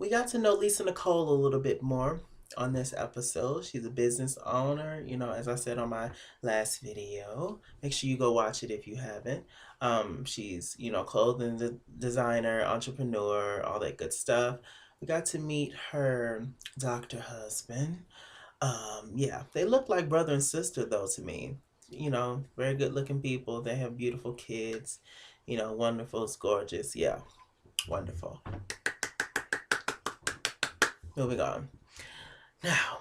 We got to know Lisa Nicole a little bit more on this episode. She's a business owner, as I said on my last video. Make sure you go watch it if you haven't. She's, clothing designer, entrepreneur, all that good stuff. We got to meet her doctor husband. Yeah, they look like brother and sister though to me. Very good looking people. They have beautiful kids. Wonderful, it's gorgeous. Yeah, wonderful. Moving on. Now,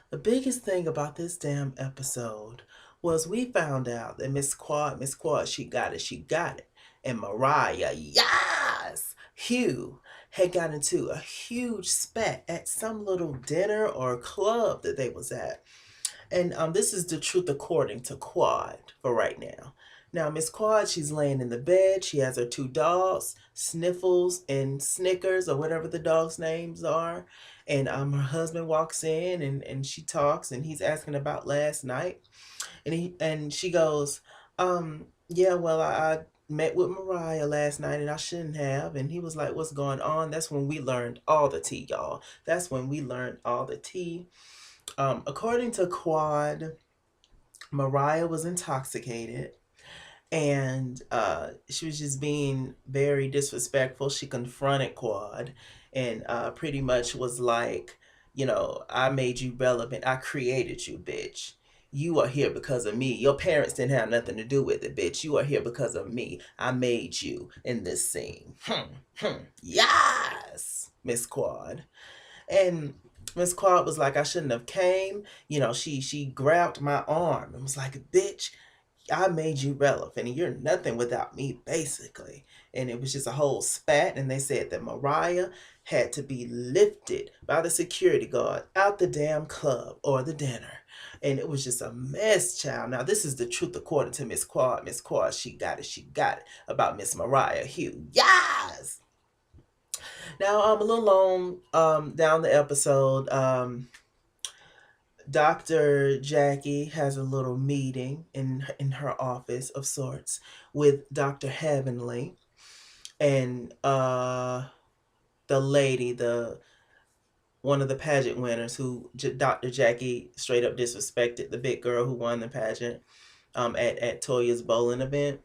the biggest thing about this damn episode was we found out that Miss Quad, she got it, she got it. And Mariah, yes! Hugh had got into a huge spat at some little dinner or club that they was at. And this is the truth according to Quad for right now. Now, Miss Quad, she's laying in the bed. She has her two dogs, Sniffles and Snickers, or whatever the dogs' names are. And her husband walks in and she talks, and he's asking about last night. And she goes, yeah, well, I met with Mariah last night and I shouldn't have. And he was like, what's going on? That's when we learned all the tea, y'all. That's when we learned all the tea. According to Quad, Mariah was intoxicated and she was just being very disrespectful. She confronted Quad and pretty much was like, I made you relevant. I created you, bitch. You are here because of me. Your parents didn't have nothing to do with it, bitch. You are here because of me. I made you in this scene. Yes, Miss Quad. And Miss Quad was like, I shouldn't have came. She grabbed my arm and was like, bitch, I made you relevant and you're nothing without me, basically. And it was just a whole spat. And they said that Mariah had to be lifted by the security guard out the damn club or the dinner. And it was just a mess, child. Now, this is the truth according to Miss Quad. Miss Quad, she got it. She got it about Miss Mariah Hugh. Yes! Now, a little down the episode, Dr. Jackie has a little meeting in her office of sorts with Dr. Heavenly and the lady, the one of the pageant winners who Dr. Jackie straight up disrespected, the big girl who won the pageant at Toya's bowling event.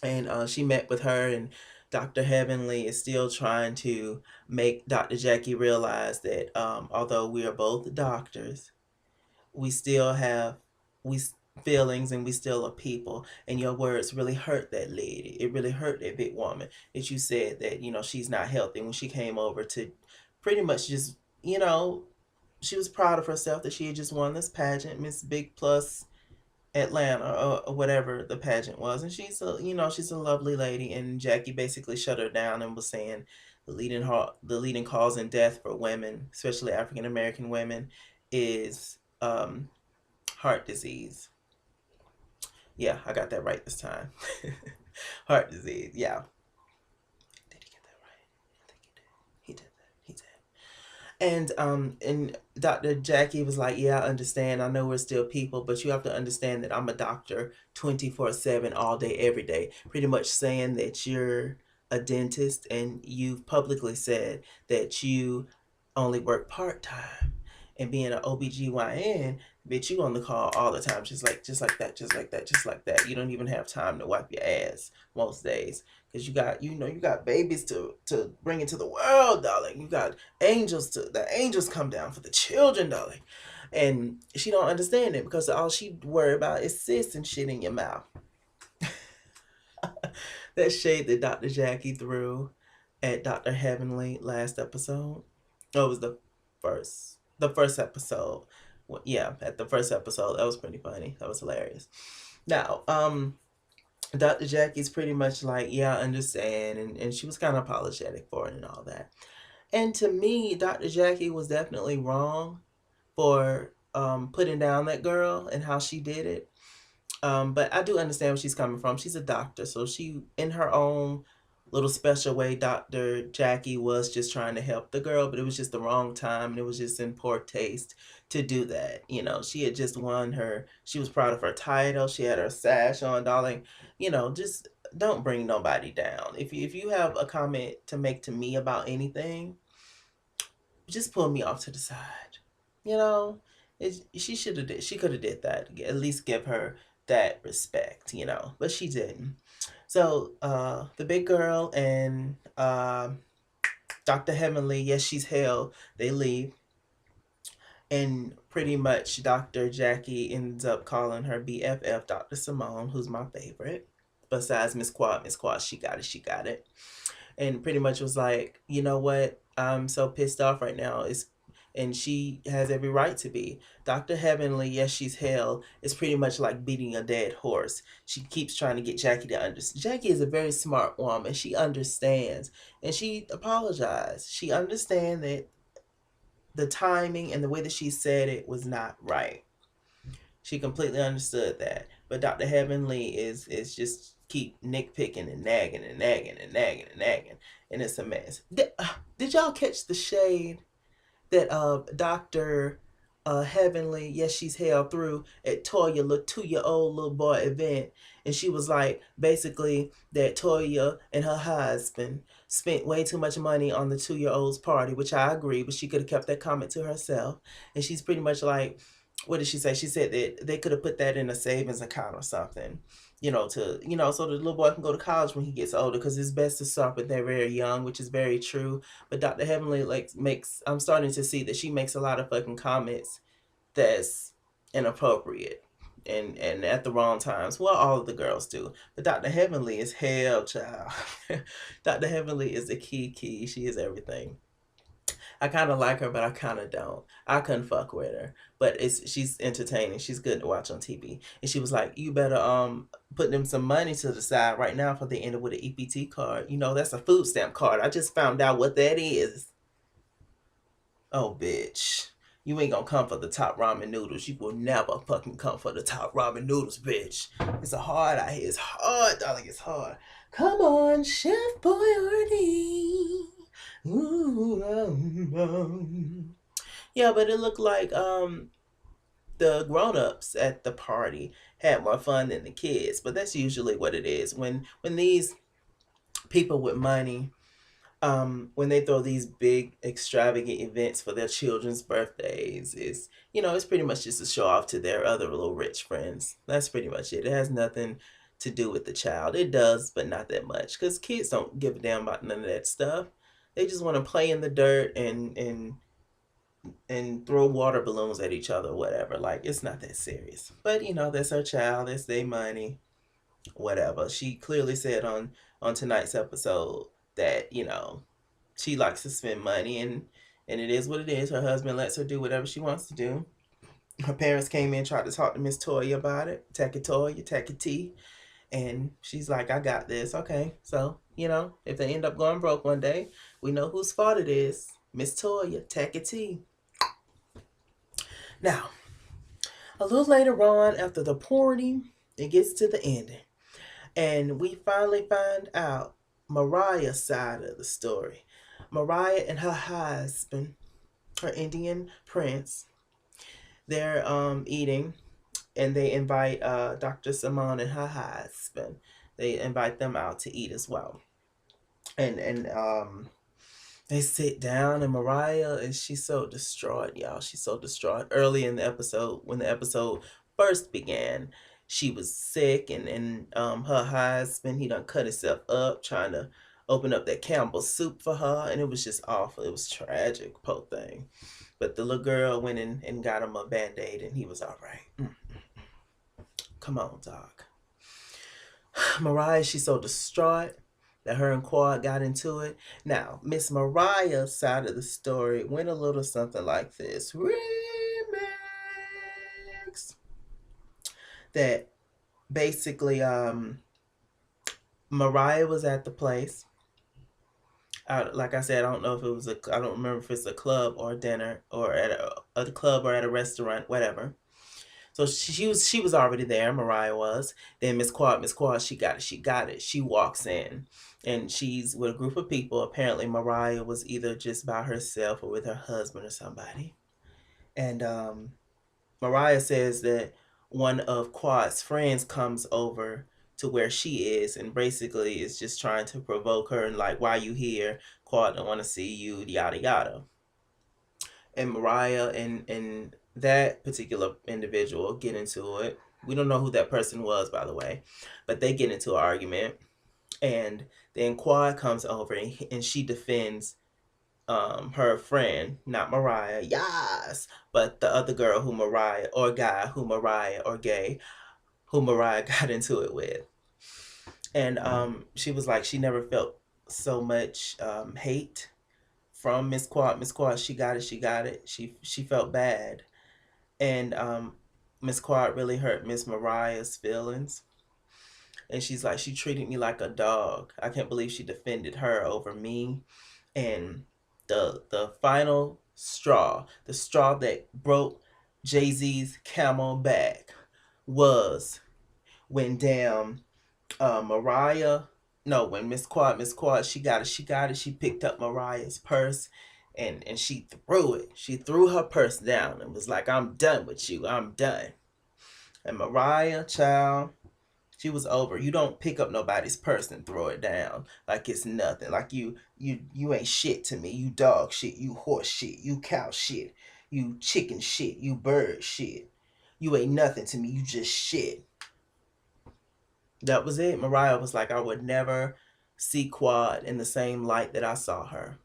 And she met with her, and Dr. Heavenly is still trying to make Dr. Jackie realize that although we are both doctors, we still have we feelings and we still are people. And your words really hurt that lady. It really hurt that big woman that you said that she's not healthy when she came over to pretty much just she was proud of herself that she had just won this pageant, Miss Big Plus Atlanta or whatever the pageant was. And she's a lovely lady. And Jackie basically shut her down and was saying the leading cause in death for women, especially African American women, is heart disease. Yeah, I got that right this time. Heart disease. Yeah. Did he get that right? I think he did. He did that. He did. And Dr. Jackie was like, yeah, I understand. I know we're still people, but you have to understand that I'm a doctor 24/7 all day every day. Pretty much saying that you're a dentist and you've publicly said that you only work part-time. And being an OBGYN, bitch, you on the call all the time, just like that, just like that, just like that. You don't even have time to wipe your ass most days because you got babies to bring into the world, darling. You got the angels come down for the children, darling. And she don't understand it because all she worry about is cysts and shit in your mouth. That shade that Dr. Jackie threw at Dr. Heavenly last episode. Oh, it was the first episode. Well, yeah, at the first episode, that was pretty funny. That was hilarious. Now, Dr. Jackie's pretty much like, yeah, I understand, and she was kind of apologetic for it and all that. And to me, Dr. Jackie was definitely wrong for putting down that girl and how she did it. But I do understand where she's coming from. She's a doctor, so she, in her own little special way, Dr. Jackie was just trying to help the girl, but it was just the wrong time, and it was just in poor taste to do that. She had just won she was proud of her title. She had her sash on, darling. Just don't bring nobody down. If you have a comment to make to me about anything, just pull me off to the side. You know, she could have did that. At least give her that respect, but she didn't. So the big girl and Dr. Heavenly, yes, she's hell. They leave, and pretty much Dr. Jackie ends up calling her BFF, Dr. Simone, who's my favorite. Besides Miss Quad, she got it, she got it. And pretty much was like, you know what? I'm so pissed off right now. And she has every right to be. Dr. Heavenly, yes, she's hell. It's pretty much like beating a dead horse. She keeps trying to get Jackie to understand. Jackie is a very smart woman. She understands. And she apologized. She understands that the timing and the way that she said it was not right. She completely understood that. But Dr. Heavenly is just keep nitpicking and nagging and nagging and nagging and nagging. And it's a mess. Did y'all catch the shade that Dr. Heavenly, yes, she's held through at Toya, little 2-year-old little boy event. And she was like, basically, that Toya and her husband spent way too much money on the 2-year-old's party, which I agree, but she could have kept that comment to herself. And she's pretty much like, what did she say? She said that they could have put that in a savings account or something, so the little boy can go to college when he gets older, because it's best to start when they're very young, which is very true. But Dr. Heavenly I'm starting to see that she makes a lot of fucking comments that's inappropriate and at the wrong times. Well, all of the girls do, but Dr. Heavenly is hell, child. Dr. Heavenly is the key. She is everything. I kind of like her, but I kind of don't. I couldn't fuck with her, but she's entertaining. She's good to watch on TV. And she was like, "You better put them some money to the side right now for the end with an EPT card. That's a food stamp card. I just found out what that is." Oh, bitch. You ain't gonna come for the top ramen noodles. You will never fucking come for the top ramen noodles, bitch. It's a hard out here. It's hard, darling. It's hard. Come on, Chef Boyardee. Yeah, but it looked like the grown-ups at the party had more fun than the kids, but that's usually what it is when these people with money, when they throw these big extravagant events for their children's birthdays, it's pretty much just a show off to their other little rich friends. That's pretty much it. It has nothing to do with the child. It does, but not that much, because kids don't give a damn about none of that stuff. They just want to play in the dirt and throw water balloons at each other or whatever. Like, it's not that serious. But that's her child, that's their money, whatever. She clearly said on tonight's episode that she likes to spend money, and it is what it is. Her husband lets her do whatever she wants to do. Her parents came in, tried to talk to Miss Toya about it. Tacky Toya, Tacky T. And she's like, "I got this." Okay, so if they end up going broke one day, we know whose fault it is. Miss Toya, Tacky T. Now, a little later on, after the party, it gets to the ending. And we finally find out Mariah's side of the story. Mariah and her husband, her Indian prince, they're eating, and they invite Dr. Simone and her husband. They invite them out to eat as well. And they sit down, and Mariah, and she's so distraught, y'all. She's so distraught. Early in the episode, when the episode first began, she was sick, and her husband, he done cut himself up trying to open up that Campbell's soup for her, and it was just awful. It was tragic, poor thing. But the little girl went in and got him a Band-Aid, and he was all right. Come on, Doc. Mariah, she's so distraught that her and Quad got into it. Now, Miss Mariah's side of the story went a little something like this. Remix. That basically, Mariah was at the place. Like I said, I don't know if it was I don't remember if it's a club or a dinner or at a club or at a restaurant, whatever. So she was already there. Mariah was. Then Miss Quad, she got it. She walks in, and she's with a group of people. Apparently, Mariah was either just by herself or with her husband or somebody. And Mariah says that one of Quad's friends comes over to where she is, and basically is just trying to provoke her and like, "Why you here? Quad don't want to see you." Yada yada. and Mariah and that particular individual get into it. We don't know who that person was, by the way, but they get into an argument, and then Quad comes over and she defends her friend, not Mariah, yes, but the other girl who Mariah, or guy who Mariah, or gay who Mariah got into it with. And she was like, she never felt so much hate from Miss Quad. Miss Quad, she got it, she got it. She felt bad. And Miss Quad really hurt Miss Mariah's feelings. And she's like, she treated me like a dog. I can't believe she defended her over me. And the final straw, the straw that broke Jay-Z's camel back, was when damn Mariah, no, when Miss Quad, she got it, she got it. She picked up Mariah's purse and she threw it. She threw her purse down and was like, I'm done with you. I'm done. And Mariah, child, she was over. You don't pick up nobody's purse and throw it down like it's nothing. Like you ain't shit to me. You dog shit. You horse shit. You cow shit. You chicken shit. You bird shit. You ain't nothing to me. You just shit. That was it. Mariah was like, I would never see Quad in the same light that I saw her.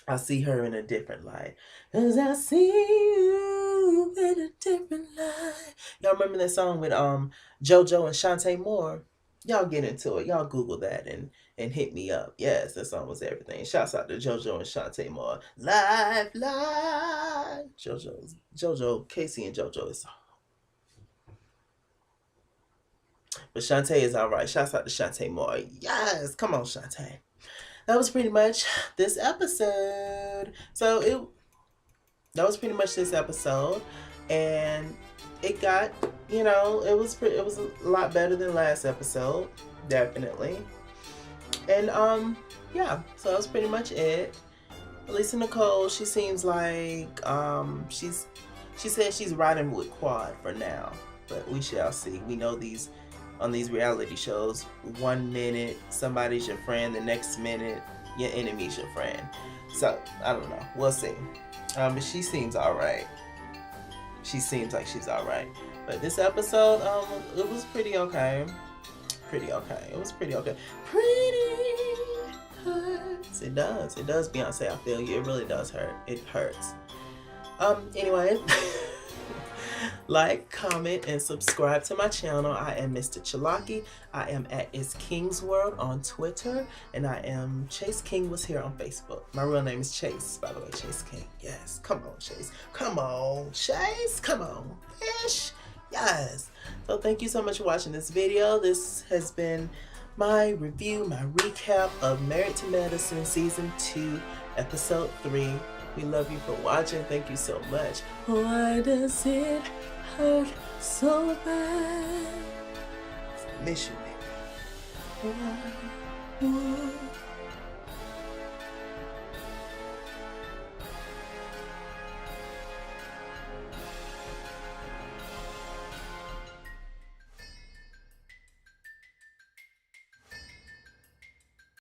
I see her in a different light. 'Cause I see you in a different light. Y'all remember that song with JoJo and Shantae Moore? Y'all get into it. Y'all Google that and hit me up. Yes, that song was everything. Shouts out to JoJo and Shantae Moore. Live. JoJo, Casey and JoJo is. But Shantae is alright. Shouts out to Shantae Moore. Yes, come on, Shantae. That was pretty much this episode. That was pretty much this episode, and it got, it was a lot better than last episode, definitely. And yeah, so that's pretty much it. Lisa Nicole, she seems like she said she's riding with Quad for now, but we shall see. We know on these reality shows, 1 minute somebody's your friend, the next minute your enemy's your friend. So I don't know, we'll see. But she seems alright. She seems like she's alright. But this episode, it was pretty okay. It was pretty okay. Pretty hurts. It does, Beyonce. I feel you. It really does hurt. It hurts. Anyway. Like, comment, and subscribe to my channel. I am Mr. Chalaki. I am at It's King's World on Twitter, and I am Chase King was here on Facebook. My real name is Chase, by the way, Chase King. Yes, come on, Chase. Come on, Chase. Come on, fish. Yes. So thank you so much for watching this video. This has been my review, my recap of Married to Medicine Season 2, Episode 3. We love you for watching. Thank you so much. Why does it hurt so bad? Miss you, baby. Why?